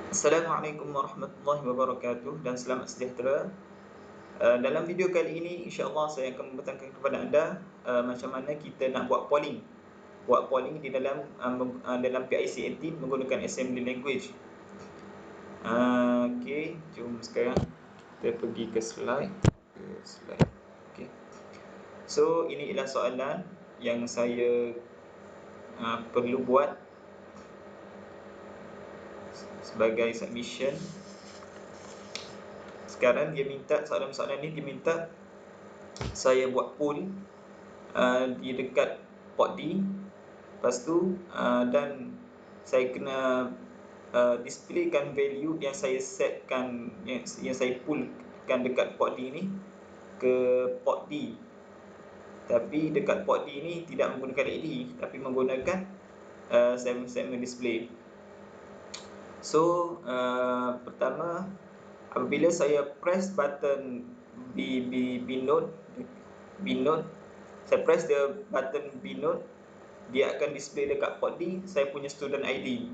Assalamualaikum warahmatullahi wabarakatuh dan selamat sejahtera. Dalam video kali ini insya-Allah saya akan memberitahukan kepada anda macam mana kita nak buat polling. Buat polling di dalam dalam PICNT menggunakan assembly language. Okey, jom sekarang kita pergi ke slide. Okey. So ini ialah soalan yang saya perlu buat sebagai submission. Sekarang dia minta soalan-soalan ni, dia minta saya buat poll di dekat port D. Lepas tu dan saya kena displaykan value yang saya setkan, yang saya pullkan dekat port D ni ke port D. Tapi dekat port D ni tidak menggunakan LED, tapi menggunakan segmen display. So pertama, apabila saya press button B note, saya press the button B note, dia akan display dekat port D saya punya student ID.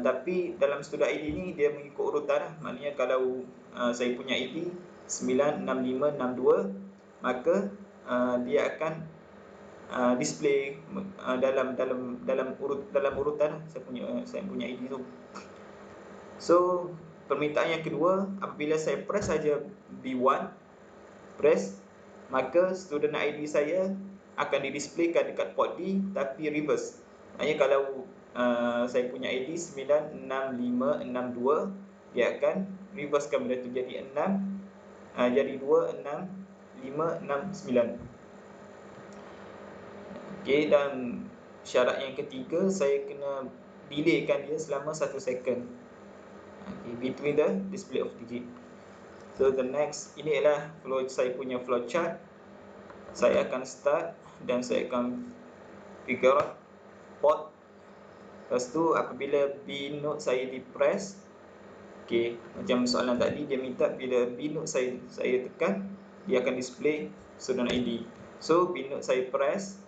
Tapi dalam student ID ni dia mengikut urutan lah. Maknanya kalau saya punya ID 96562, maka dia akan display dalam urutan lah saya punya ID tu. So permintaan yang kedua, apabila saya press saja B1, maka student ID saya akan didisplaykan dekat port D tapi reverse. Maknanya kalau saya punya ID 96562, dia akan reversekan benda tu jadi 6, jadi 26569. Okey, dan syarat yang ketiga, saya kena delaykan dia selama 1 second between the display of digit. So the next, ini adalah saya punya flow chart. Saya akan start dan saya akan figure out port. Lepas tu apabila B note saya di-press, okey, macam soalan tadi dia minta bila B note saya tekan, dia akan display student ID. So B note saya press,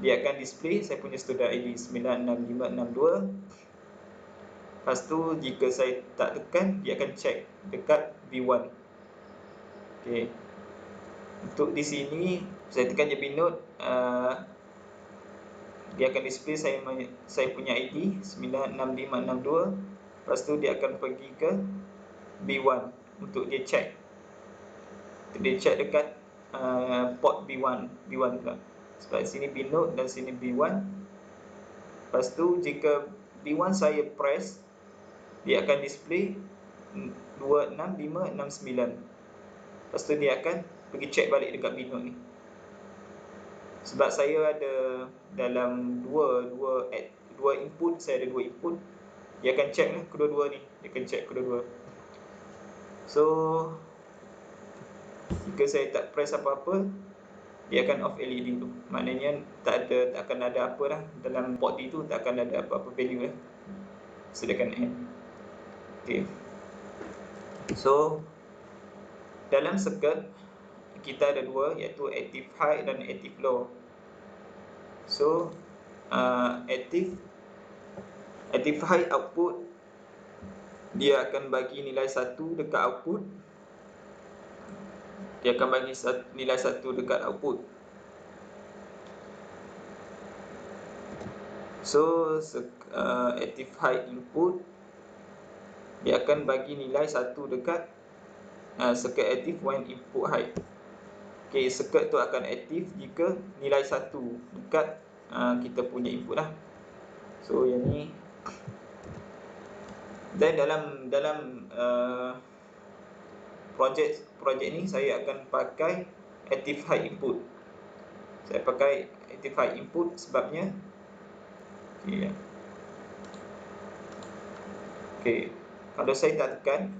dia akan display saya punya student ID 96562. Lepas tu jika saya tak tekan, dia akan check dekat B1. Okey. Untuk di sini saya tekan je B note, dia akan display saya punya ID 96562. Lepas tu dia akan pergi ke B1 untuk dia check. Dia check dekat port B1 pula. Sebab sini B note dan sini B1. Lepas tu jika B1 saya press, dia akan display 26569. Lepas tu dia akan pergi check balik dekat B note ni. Sebab saya ada dalam dua input, saya ada 2 input, dia akan check lah kedua-dua ni, dia akan check kedua-dua. So jika saya tak press apa-apa, dia akan off LED tu. Maknanya tak akan ada apa lah dalam port D tu, tak akan ada apa-apa value lah. Sedangkan N. Okay. So dalam circuit kita ada dua, iaitu active high dan active low. So active high output, dia akan bagi nilai 1 dekat output. Dia akan bagi nilai 1 dekat output. So active high input, dia akan bagi nilai 1 dekat circuit active when input high. Okay, circuit tu akan aktif jika nilai 1 dekat kita punya input lah. So yang ni. Dan dalam projek ni saya akan pakai active high input. Saya pakai active high input sebabnya okey, kalau saya tak tekan,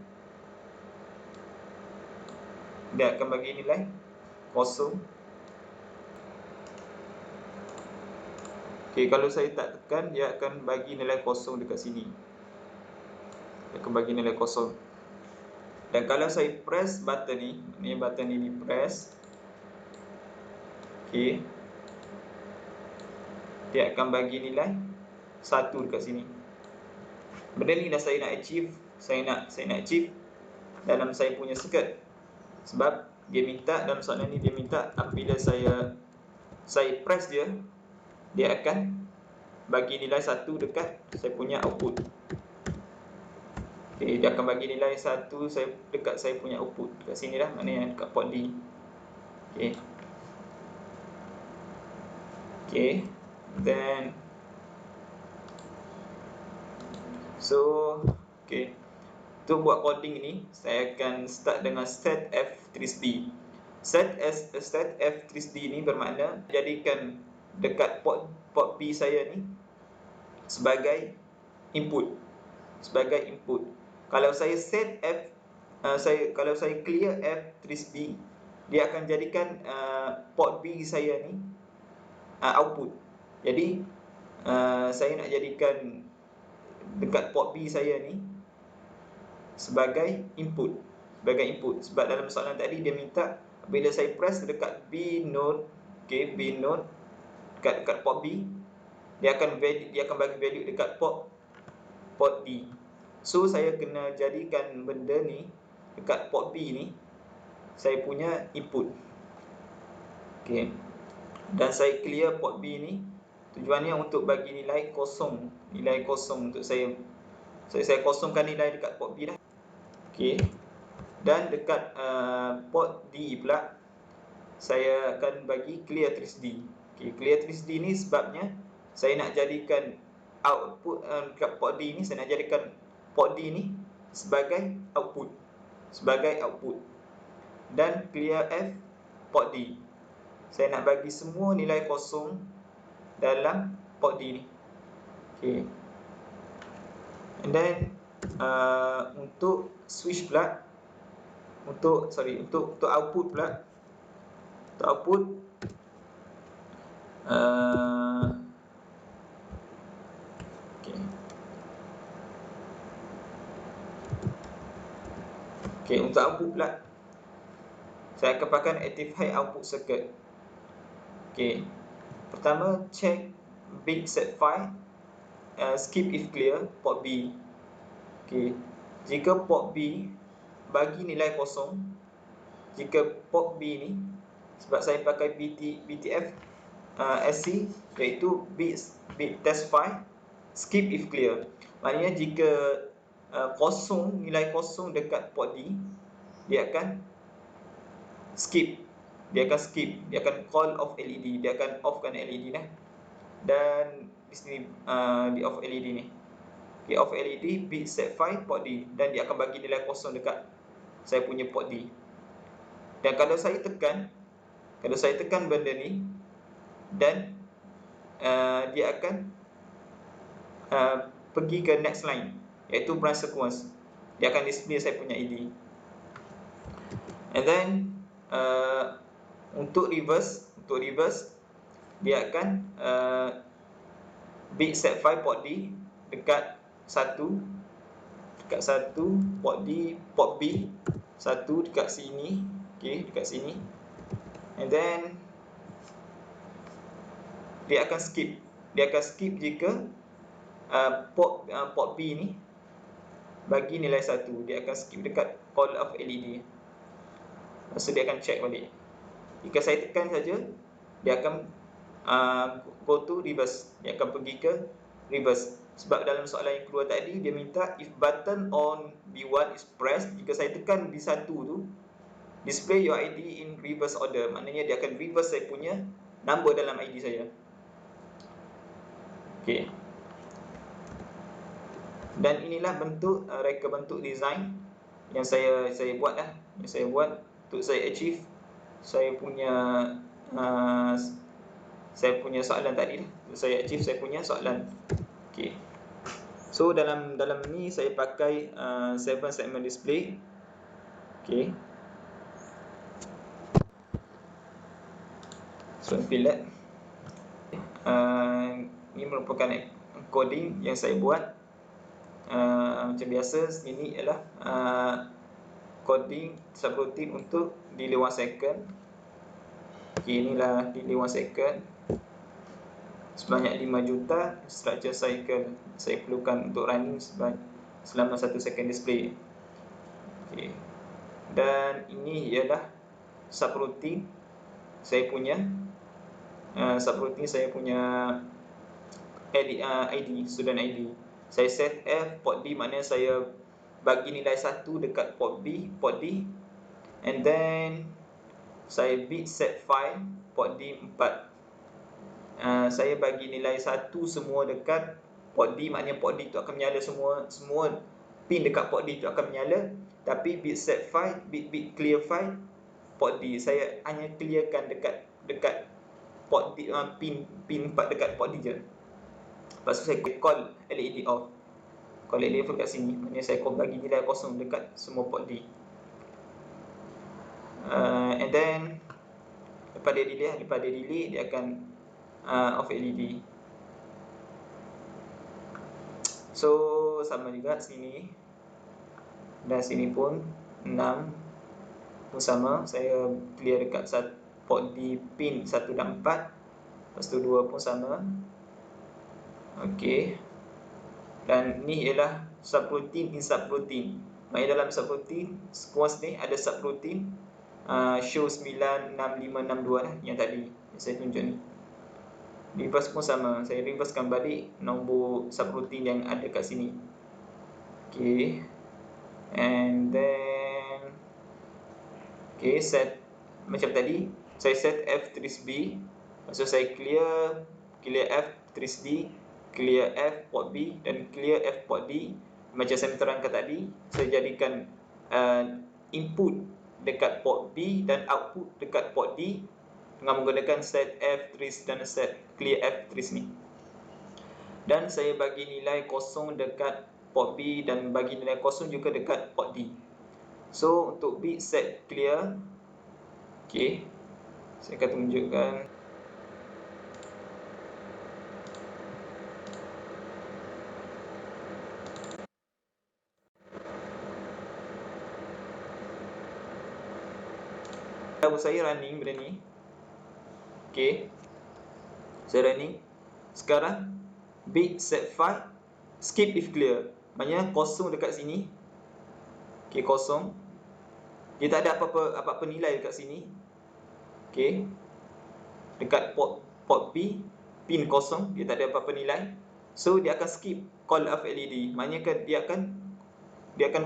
dia akan bagi nilai kosong. Okey, kalau saya tak tekan, dia akan bagi nilai kosong dekat sini. Dia akan bagi nilai kosong. Dan kalau saya press button ni button ni di press, okey, dia akan bagi nilai 1 dekat sini. Benda ni dah saya nak achieve, saya nak achieve dalam saya punya circuit. Sebab dia minta dalam soalan ni, dia minta apabila saya press dia akan bagi nilai 1 dekat saya punya output. Okay, dia akan bagi nilai 1 dekat saya punya output. Dekat sini lah, maknanya dekat port D. Okay. Okay. Then okay. Untuk buat coding ni, saya akan start dengan set F3D. Set F3D ni bermakna jadikan dekat port B saya ni sebagai input. Kalau saya set kalau saya clear F3D, dia akan jadikan port B saya ni output. Jadi saya nak jadikan dekat port B saya ni sebagai input. Sebab dalam soalan tadi dia minta bila saya press dekat B node, okay, B node dekat port B, dia akan bagi value dekat port D. So saya kena jadikan benda ni dekat port B ni saya punya input. Okay. Dan saya clear port B ni, tujuannya untuk bagi nilai kosong untuk saya kosongkan nilai dekat port B dah. Okay. Dan dekat port D pula saya akan bagi clear 3D. Okay, clear 3D ni sebabnya saya nak jadikan output dekat port D ni, saya nak jadikan port D ni sebagai output. Dan clear F port D, saya nak bagi semua nilai kosong dalam port D ni. Okay. And then untuk switch pula, untuk output pula, untuk output pula saya akan pakai active high output circuit. Pertama, check bit set file, skip if clear port B. Jika port B bagi nilai kosong, jika port B ni, sebab saya pakai BTF SC, iaitu bit test file, skip if clear. Maknanya jika nilai kosong dekat port D, dia akan skip, dia akan call off LED, dia akan offkan LED lah. Dan di sini di off LED ni. Okay, off LED bit set file port D, dan dia akan bagi nilai kosong dekat saya punya port D. Dan kalau saya tekan benda ni, dan dia akan pergi ke next line, iaitu branch sequence. Dia akan display saya punya ID. And then untuk reverse dia akan bit set file port D dekat 1 port D, port B 1 dekat sini. Okay, dekat sini. And then dia akan skip jika port B ni bagi nilai 1. Dia akan skip dekat call off LED. Lepas tu dia akan check balik. Jika saya tekan saja, dia akan go to reverse. Dia akan pergi ke reverse. Sebab dalam soalan yang keluar tadi, dia minta if button on B1 is pressed, jika saya tekan B1 tu, display your ID in reverse order. Maknanya dia akan reverse saya punya number dalam ID saya. Okay. Dan inilah reka bentuk design yang saya buat untuk saya achieve saya punya soalan tadi lah. Saya achieve saya punya soalan. Okay. So dalam ni saya pakai 7 segment display. Okay. So fillet. Ini merupakan coding yang saya buat. Macam biasa, ini ialah coding subroutine untuk delay 1 second. Okay, inilah delay 1 second. sebanyak 5 juta structure cycle saya perlukan untuk running selama 1 second display. Okay. Dan ini ialah subroutine saya punya ID, student ID. Saya set F port D, maknanya saya bagi nilai 1 dekat port D, and then saya bit set file port D 4. Saya bagi nilai 1 semua dekat port D, maknanya port D tu akan menyala, semua pin dekat port D tu akan menyala. Tapi bit set file, bit clear file port D, saya hanya clearkan dekat port D, pin 4 dekat port D je. Lepas tu saya call LED off. Call LED off kat sini, maknanya saya bagi nilai kosong dekat semua port D. And then lepas dia delete, dia akan off LED. So sama juga sini dan sini pun 6 pun sama, saya clear dekat port D pin 1 dan 4. Lepas tu 2 pun sama. Okey. Dan ni ialah subroutine in subroutine. Maksudnya dalam subroutine sequence ni ada subroutine show 96562 lah yang tadi yang saya tunjuk ni. Reverse pun sama, saya reversekan balik nombor subroutine yang ada kat sini. Okey. And then set macam tadi, saya set F trace B. Maksud saya clear F trace D, clear F port B dan clear F port D. Macam saya terangkan tadi, saya jadikan input dekat port B dan output dekat port D dengan menggunakan set F trace dan set clear F trace ni. Dan saya bagi nilai kosong dekat port B dan bagi nilai kosong juga dekat port D. So untuk bit set clear, okey, saya akan tunjukkan. Saya running benda ni. Okey, saya running. Sekarang bit set file skip if clear, maknanya kosong dekat sini. Okey, kosong. Dia tak ada apa-apa nilai dekat sini. Okey. Dekat port B pin kosong, dia tak ada apa-apa nilai. So dia akan skip call off LED. Maknanya dia akan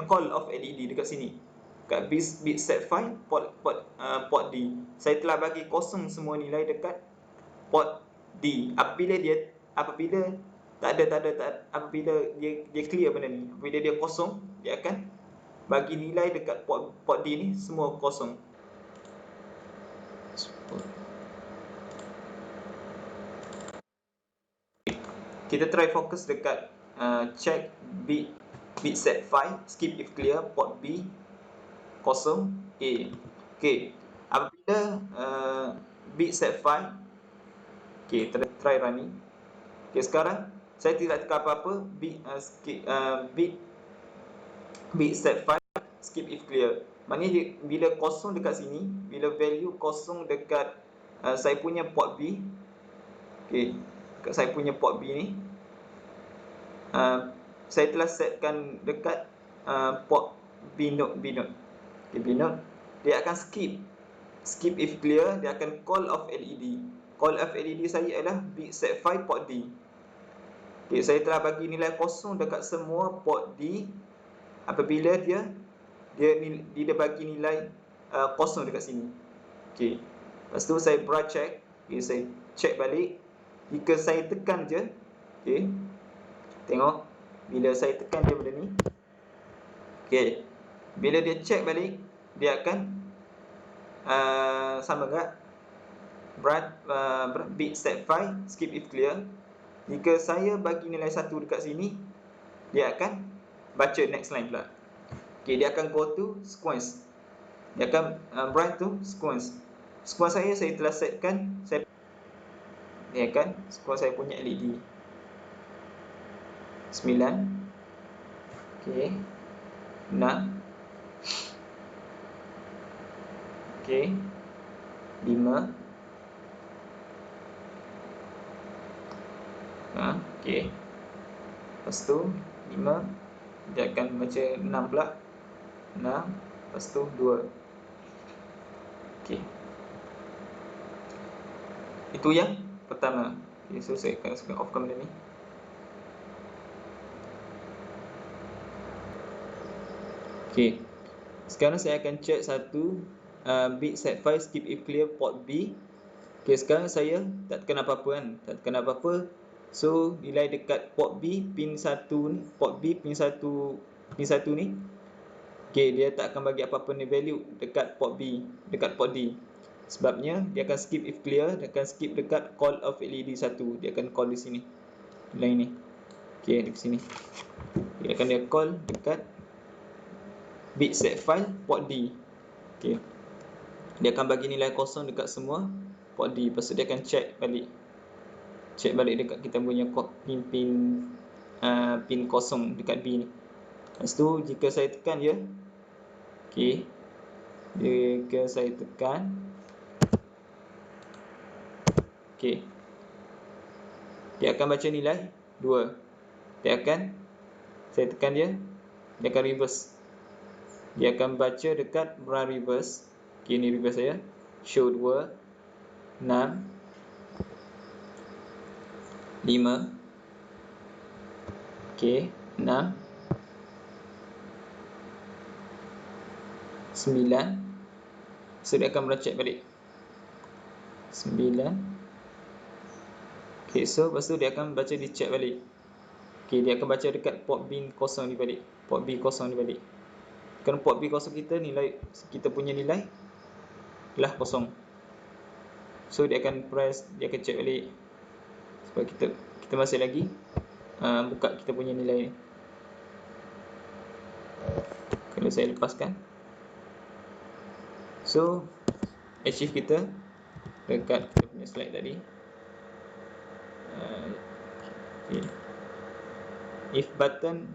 call off LED dekat sini. Kat bit set file port D. Saya telah bagi kosong semua nilai dekat port D. Apabila dia clear benda ni, apabila dia kosong, dia akan bagi nilai dekat port D ni semua kosong. Kita try fokus dekat check bit set file skip if clear port B kosong A. Okey, apabila bit set file, okey, try running. Okey, sekarang saya tidak tekan apa-apa, bit set file skip if clear. Maknanya bila kosong dekat sini, bila value kosong dekat saya punya port B, okey, dekat saya punya port B ni, saya telah setkan dekat port B node. Okay, B node, dia akan skip if clear, dia akan call off LED. Call off LED saya adalah bit set file port D. Okay, saya telah bagi nilai kosong dekat semua port D. Apabila dia bagi nilai kosong dekat sini. Okay, lepas tu saya brush check. Okay, saya check balik. Jika saya tekan je, okay, tengok bila saya tekan dia benda ni. Okay, bila dia check balik, dia akan sama juga bit set file skip if clear. Jika saya bagi nilai 1 dekat sini, dia akan baca next line pula. Okay, dia akan go to sequence. Dia akan branch to sequence. Sequence saya telah setkan. Ni akan sequence saya punya LED 9. Okay, 6. Okay, 5. Okey. Lepas tu 5, dia akan baca 6 pula. 6, lepas tu 2. Okey. Itu yang pertama. Okay, so saya akan offkan benda ni. Okay, sekarang saya akan check satu bit set file skip if clear port B. Okay, sekarang saya tak tekan apa-apa kan, tak tekan apa-apa. So nilai dekat port B pin 1 ni, port B pin 1 ni, okay, dia tak akan bagi apa-apa ni value dekat port B, dekat port D. Sebabnya dia akan skip if clear, dia akan skip dekat call of LED 1. Dia akan call di sini, nilai ni. Okay, di sini dia akan dia call dekat bit set file port D. Okay, dia akan bagi nilai kosong dekat semua port D. Lepas tu dia akan check balik dekat kita punya pin kosong dekat B ni. Lepas tu jika saya tekan je, okay, jika saya tekan, okay, dia akan baca nilai 2. Saya tekan dia akan reverse. Dia akan baca dekat run reverse. Okay, ni reverse saya. Show 2, 6, 5. Okay, 6, 9. So dia akan meracek balik 9. Okay, so lepas tu dia akan baca di check balik. Okay, dia akan baca dekat port B kosong ni balik. Port B kosong ni balik. Kerana port B kosong kita punya nilai telah kosong. So dia akan check balik. Sebab kita masih lagi buka kita punya nilai ni. Kalau saya lepaskan, so achieve kita dekat kita punya slide tadi. Okay. If button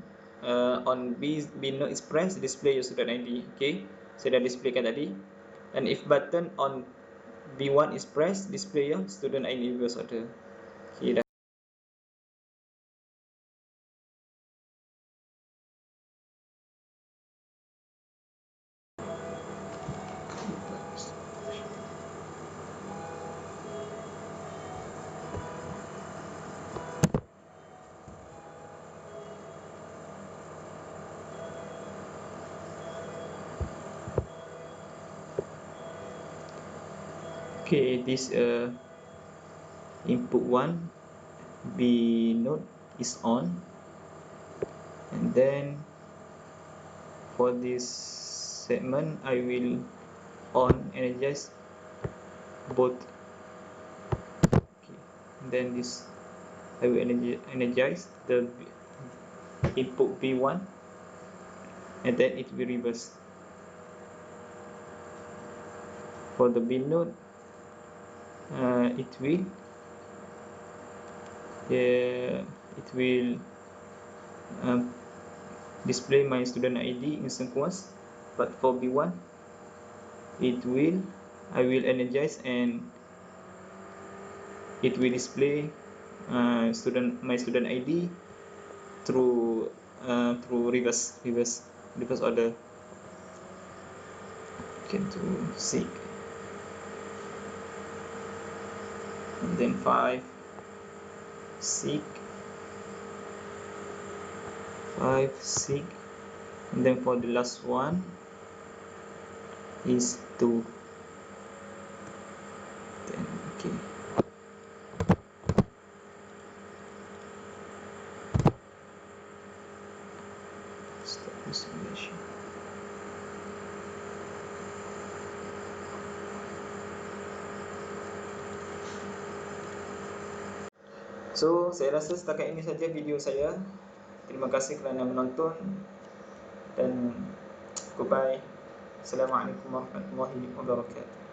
on B node is pressed, display your student ID. Okay, saya dah displaykan tadi. And if button on B1 is pressed, display your student ID reverse order. Okay, dah. Okay, this input 1 B node is on, and then for this segment I will energize both. Okay, and then this I will energize the input B1, and then it will reverse. For the B node, it will display my student ID in sequence, but for B1 I will energize and it will display my student ID through reverse order. Okay, to seek, and then 5 seek, and then for the last one is 2. Then okay, start the simulation. So saya rasa setakat ini saja video saya. Terima kasih kerana menonton, dan goodbye. Assalamualaikum warahmatullahi wabarakatuh.